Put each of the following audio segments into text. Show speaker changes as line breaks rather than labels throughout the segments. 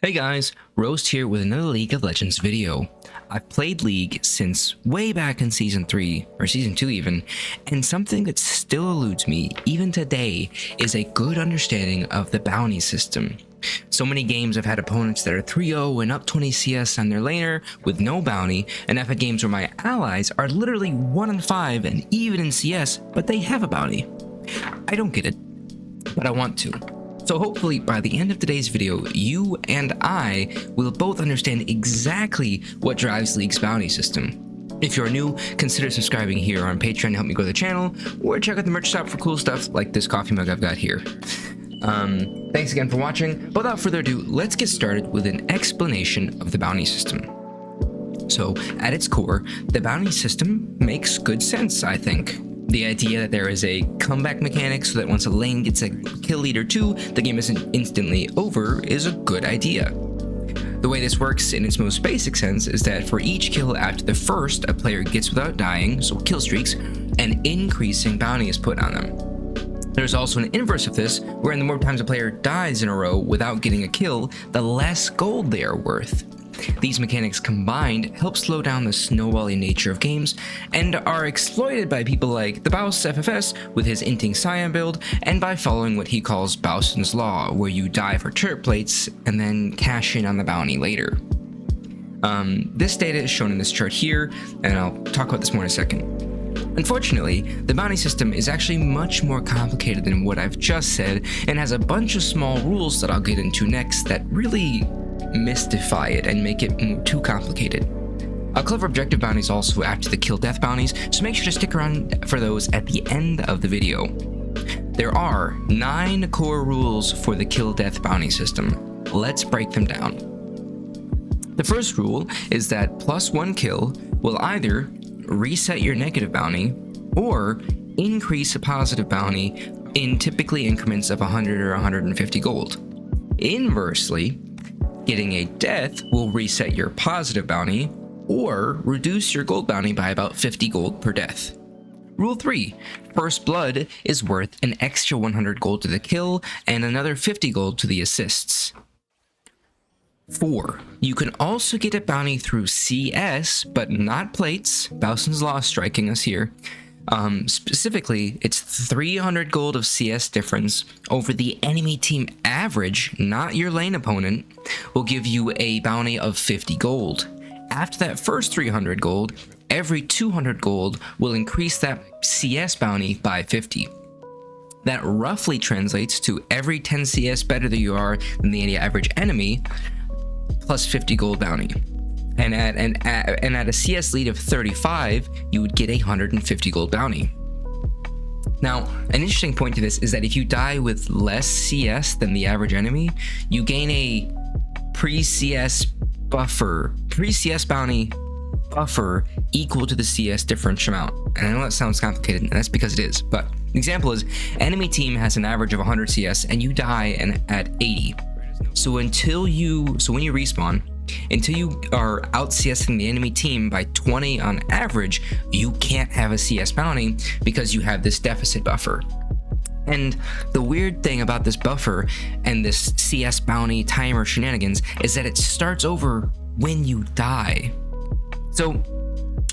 Hey guys, Roast here with another League of Legends video. I've played League since way back in Season 3, or Season 2 even, and something that still eludes me, even today, is a good understanding of the bounty system. So many games I've had opponents that are 3-0 and up 20 CS on their laner with no bounty, and I've had games where my allies are literally 1-5 and even in CS, but they have a bounty. I don't get it, but I want to. So hopefully by the end of today's video, you and I will both understand exactly what drives League's bounty system. If you're new, consider subscribing here on Patreon to help me grow the channel, or check out the merch shop for cool stuff like this coffee mug I've got here. Thanks again for watching, but without further ado, let's get started with an explanation of the bounty system. So at its core, the bounty system makes good sense, I think. The idea that there is a comeback mechanic so that once a lane gets a kill lead or two, the game isn't instantly over is a good idea. The way this works in its most basic sense is that for each kill after the first a player gets without dying, so kill streaks, an increasing bounty is put on them. There's also an inverse of this, wherein the more times a player dies in a row without getting a kill, the less gold they are worth. These mechanics combined help slow down the snowballing nature of games, and are exploited by people like the Bounties FFS with his Inting Scion build, and by following what he calls Bounties Law, where you die for turret plates and then cash in on the bounty later. This data is shown in this chart here, and I'll talk about this more in a second. Unfortunately, the bounty system is actually much more complicated than what I've just said, and has a bunch of small rules that I'll get into next that really mystify it and make it too complicated. I'll cover objective bounties also after the kill death bounties, so make sure to stick around for those at the end of the video. There are 9 core rules for the kill death bounty system. Let's break them down. The first rule is that +1 kill will either reset your negative bounty or increase a positive bounty in typically increments of 100 or 150 gold. Inversely, getting a death will reset your positive bounty or reduce your gold bounty by about 50 gold per death. Rule 3. First blood is worth an extra 100 gold to the kill and another 50 gold to the assists. 4. You can also get a bounty through CS, but not plates. Bounties Law striking us here. Specifically, it's 300 gold of CS difference over the enemy team average, not your lane opponent, will give you a bounty of 50 gold. After that first 300 gold, every 200 gold will increase that CS bounty by 50. That roughly translates to every 10 CS better than you are than the average enemy, plus 50 gold bounty. And at a CS lead of 35, you would get a 150 gold bounty. Now, an interesting point to this is that if you die with less CS than the average enemy, you gain a pre-CS bounty buffer equal to the CS difference amount. And I know that sounds complicated, and that's because it is, but the example is, enemy team has an average of 100 CS and you die at 80. So when you respawn, until you are out CSing the enemy team by 20 on average, you can't have a CS bounty because you have this deficit buffer. And the weird thing about this buffer and this CS bounty timer shenanigans is that it starts over when you die. So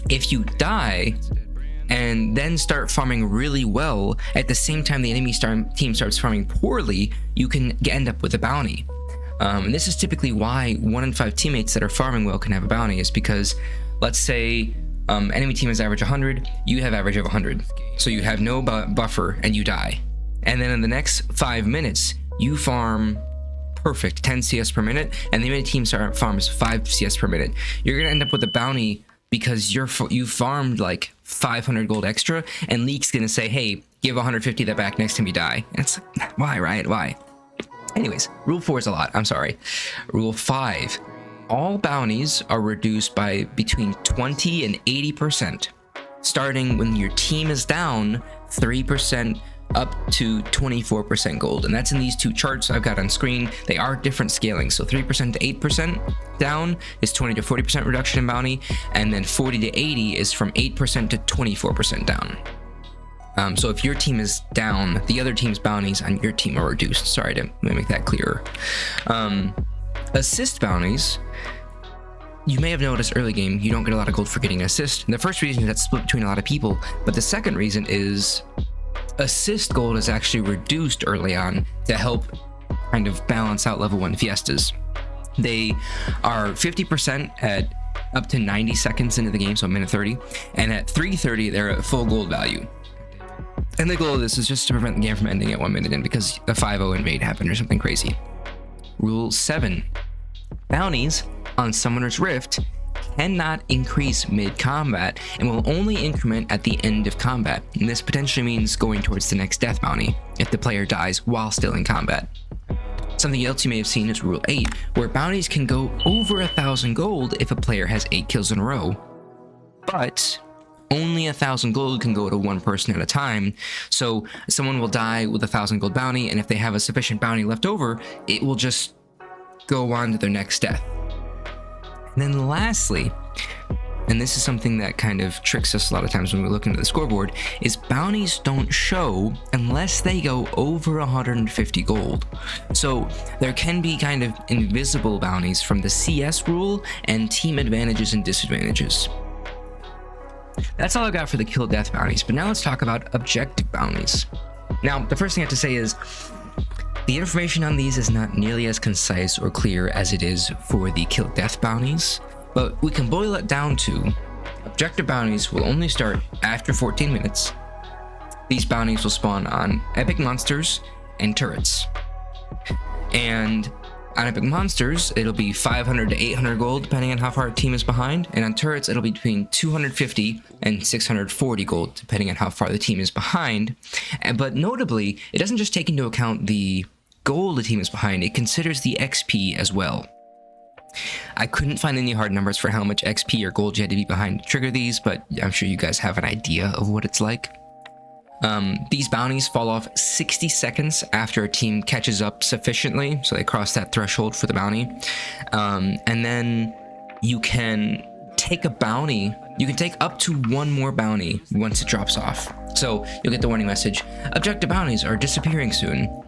if you die and then start farming really well at the same time the enemy team starts farming poorly, you can end up with a bounty. And this is typically why 1 in 5 teammates that are farming well can have a bounty, is because, let's say, enemy team has average 100, you have average of 100. So you have no buffer and you die. And then in the next 5 minutes, you farm perfect 10 CS per minute, and the enemy team farms 5 CS per minute. You're going to end up with a bounty because you farmed like 500 gold extra, and League's going to say, hey, give 150 that back next time you die. And it's like, why, Riot? Why? Anyways, rule 4 is a lot, I'm sorry. Rule 5, all bounties are reduced by between 20 and 80%, starting when your team is down 3% up to 24% gold. And that's in these 2 charts I've got on screen. They are different scaling, so 3% to 8% down is 20 to 40% reduction in bounty, and then 40 to 80 is from 8% to 24% down. So if your team is down, the other team's bounties on your team are reduced. Sorry to make that clearer. Assist bounties, you may have noticed early game, you don't get a lot of gold for getting an assist. And the first reason is that's split between a lot of people, but the second reason is assist gold is actually reduced early on to help kind of balance out level 1 fiestas. They are 50% at up to 90 seconds into the game, so a minute 30, and at 3:30 they're at full gold value. And the goal of this is just to prevent the game from ending at 1 minute in because a 5-0 invade happened or something crazy. Rule 7. Bounties on Summoner's Rift cannot increase mid-combat and will only increment at the end of combat. And this potentially means going towards the next death bounty if the player dies while still in combat. Something else you may have seen is Rule 8, where bounties can go over 1,000 gold if a player has 8 kills in a row. But only 1,000 gold can go to one person at a time, so someone will die with 1,000 gold bounty, and if they have a sufficient bounty left over, it will just go on to their next death. And then lastly, and this is something that kind of tricks us a lot of times when we look into the scoreboard, is bounties don't show unless they go over 150 gold. So there can be kind of invisible bounties from the CS rule and team advantages and disadvantages. That's all I got for the kill death bounties, but now let's talk about objective bounties. Now, the first thing I have to say is the information on these is not nearly as concise or clear as it is for the kill death bounties, but we can boil it down to objective bounties will only start after 14 minutes. These bounties will spawn on epic monsters and turrets. And on epic monsters, it'll be 500 to 800 gold depending on how far a team is behind, and on turrets it'll be between 250 and 640 gold depending on how far the team is behind. But notably, it doesn't just take into account the gold the team is behind, it considers the XP as well. I couldn't find any hard numbers for how much XP or gold you had to be behind to trigger these, but I'm sure you guys have an idea of what it's like. These bounties fall off 60 seconds after a team catches up sufficiently, so they cross that threshold for the bounty. And then you can take a bounty, you can take up to one more bounty once it drops off. So you'll get the warning message, objective bounties are disappearing soon.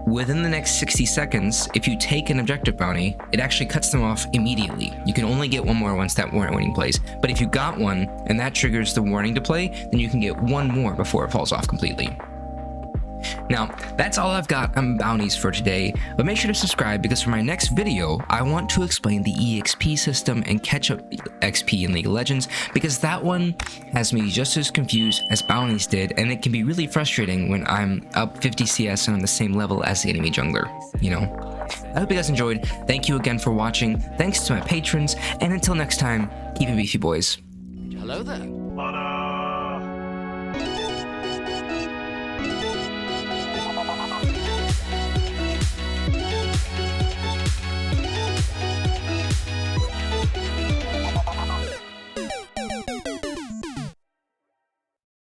Within the next 60 seconds, if you take an objective bounty, it actually cuts them off immediately. You can only get one more once that warning plays. But if you got one, and that triggers the warning to play, then you can get one more before it falls off completely. Now, that's all I've got on bounties for today, but make sure to subscribe because for my next video, I want to explain the EXP system and catch-up XP in League of Legends, because that one has me just as confused as bounties did, and it can be really frustrating when I'm up 50 CS and on the same level as the enemy jungler, you know? I hope you guys enjoyed. Thank you again for watching. Thanks to my patrons, and until next time, keep it beefy, boys.
Hello there.